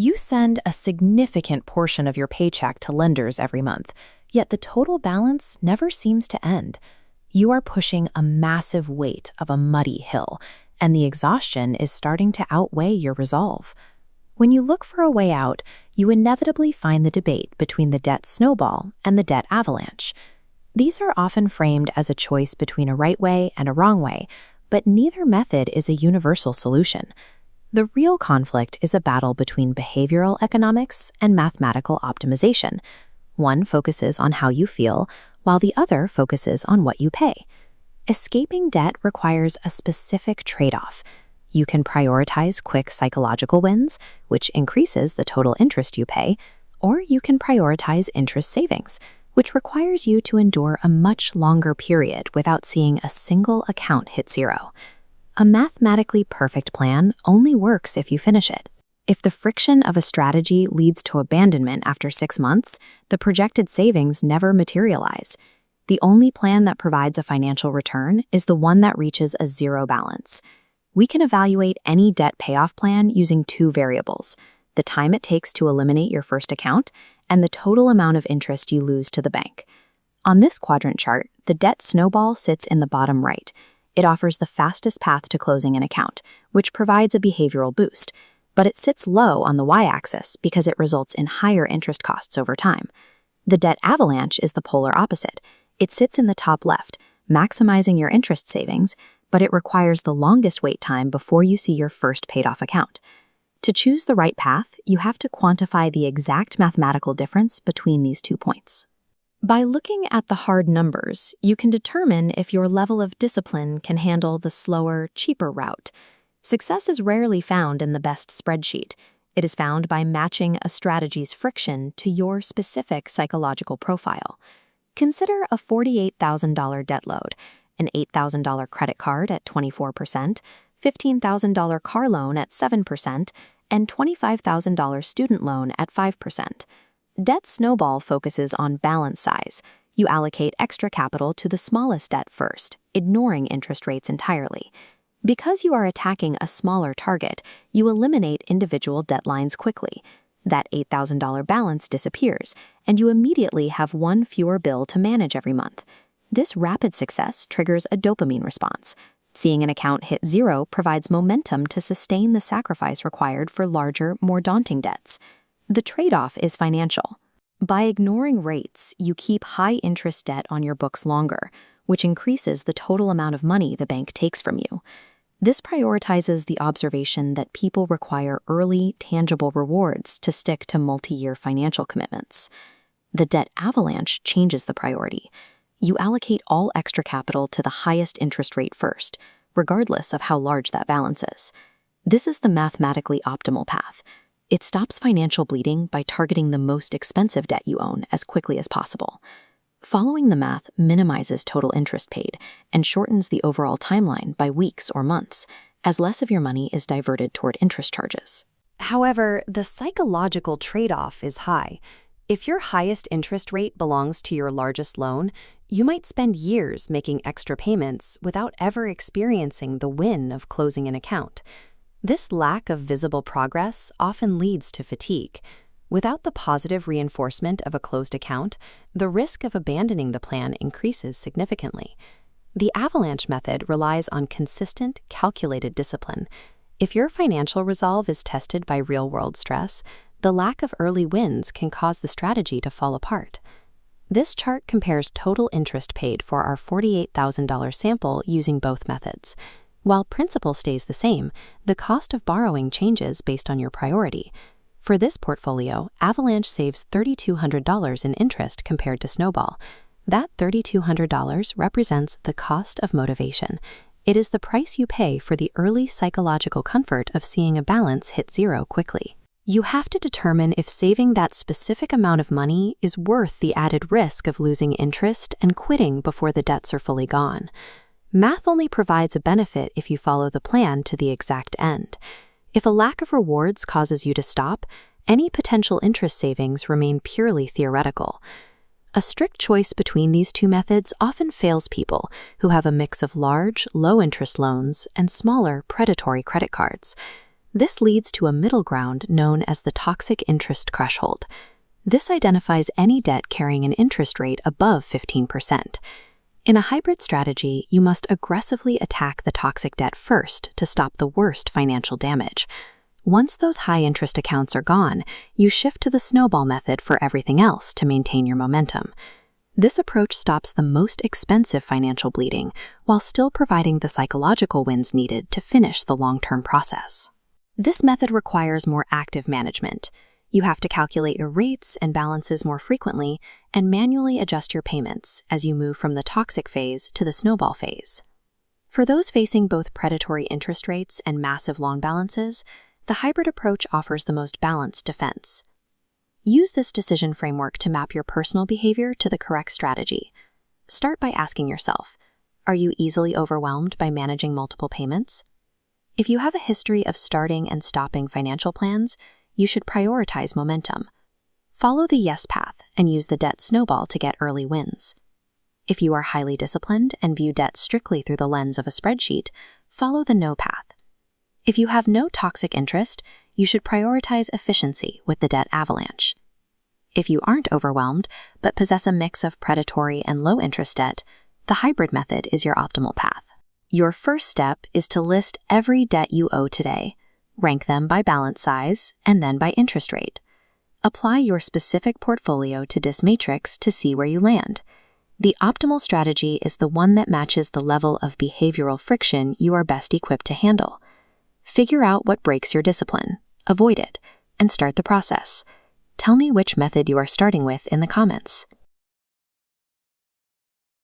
You send a significant portion of your paycheck to lenders every month, yet the total balance never seems to end. You are pushing a massive weight of a muddy hill, and the exhaustion is starting to outweigh your resolve. When you look for a way out, you inevitably find the debate between the debt snowball and the debt avalanche. These are often framed as a choice between a right way and a wrong way, but neither method is a universal solution. The real conflict is a battle between behavioral economics and mathematical optimization. One focuses on how you feel, while the other focuses on what you pay. Escaping debt requires a specific trade-off. You can prioritize quick psychological wins, which increases the total interest you pay, or you can prioritize interest savings, which requires you to endure a much longer period without seeing a single account hit zero. A mathematically perfect plan only works if you finish it. If the friction of a strategy leads to abandonment after 6 months, the projected savings never materialize. The only plan that provides a financial return is the one that reaches a zero balance. We can evaluate any debt payoff plan using 2 variables: the time it takes to eliminate your first account and the total amount of interest you lose to the bank. On this quadrant chart, the debt snowball sits in the bottom right. It offers the fastest path to closing an account, which provides a behavioral boost, but it sits low on the y-axis because it results in higher interest costs over time. The debt avalanche is the polar opposite. It sits in the top left, maximizing your interest savings, but it requires the longest wait time before you see your first paid-off account. To choose the right path, you have to quantify the exact mathematical difference between these 2 points. By looking at the hard numbers, you can determine if your level of discipline can handle the slower, cheaper route. Success is rarely found in the best spreadsheet. It is found by matching a strategy's friction to your specific psychological profile. Consider a $48,000 debt load, an $8,000 credit card at 24%, $15,000 car loan at 7%, and $25,000 student loan at 5%. Debt snowball focuses on balance size. You allocate extra capital to the smallest debt first, ignoring interest rates entirely. Because you are attacking a smaller target, you eliminate individual debt lines quickly. That $8,000 balance disappears, and you immediately have one fewer bill to manage every month. This rapid success triggers a dopamine response. Seeing an account hit zero provides momentum to sustain the sacrifice required for larger, more daunting debts. The trade-off is financial. By ignoring rates, you keep high-interest debt on your books longer, which increases the total amount of money the bank takes from you. This prioritizes the observation that people require early, tangible rewards to stick to multi-year financial commitments. The debt avalanche changes the priority. You allocate all extra capital to the highest interest rate first, regardless of how large that balance is. This is the mathematically optimal path. It stops financial bleeding by targeting the most expensive debt you own as quickly as possible. Following the math minimizes total interest paid and shortens the overall timeline by weeks or months, as less of your money is diverted toward interest charges. However, the psychological trade-off is high. If your highest interest rate belongs to your largest loan, you might spend years making extra payments without ever experiencing the win of closing an account. This lack of visible progress often leads to fatigue. Without the positive reinforcement of a closed account, the risk of abandoning the plan increases significantly. The avalanche method relies on consistent, calculated discipline. If your financial resolve is tested by real-world stress, the lack of early wins can cause the strategy to fall apart. This chart compares total interest paid for our $48,000 sample using both methods. While principal stays the same, the cost of borrowing changes based on your priority. For this portfolio, Avalanche saves $3,200 in interest compared to Snowball. That $3,200 represents the cost of motivation. It is the price you pay for the early psychological comfort of seeing a balance hit zero quickly. You have to determine if saving that specific amount of money is worth the added risk of losing interest and quitting before the debts are fully gone. Math only provides a benefit if you follow the plan to the exact end. If a lack of rewards causes you to stop, any potential interest savings remain purely theoretical. A strict choice between these 2 methods often fails people who have a mix of large, low-interest loans and smaller, predatory credit cards. This leads to a middle ground known as the toxic interest threshold. This identifies any debt carrying an interest rate above 15%. In a hybrid strategy, you must aggressively attack the toxic debt first to stop the worst financial damage. Once those high-interest accounts are gone, you shift to the snowball method for everything else to maintain your momentum. This approach stops the most expensive financial bleeding while still providing the psychological wins needed to finish the long-term process. This method requires more active management. You have to calculate your rates and balances more frequently and manually adjust your payments as you move from the toxic phase to the snowball phase. For those facing both predatory interest rates and massive loan balances, the hybrid approach offers the most balanced defense. Use this decision framework to map your personal behavior to the correct strategy. Start by asking yourself, are you easily overwhelmed by managing multiple payments? If you have a history of starting and stopping financial plans, you should prioritize momentum. Follow the yes path and use the debt snowball to get early wins. If you are highly disciplined and view debt strictly through the lens of a spreadsheet, follow the no path. If you have no toxic interest, you should prioritize efficiency with the debt avalanche. If you aren't overwhelmed, but possess a mix of predatory and low-interest debt, the hybrid method is your optimal path. Your first step is to list every debt you owe today, rank them by balance size, and then by interest rate. Apply your specific portfolio to this matrix to see where you land. The optimal strategy is the one that matches the level of behavioral friction you are best equipped to handle. Figure out what breaks your discipline, avoid it, and start the process. Tell me which method you are starting with in the comments.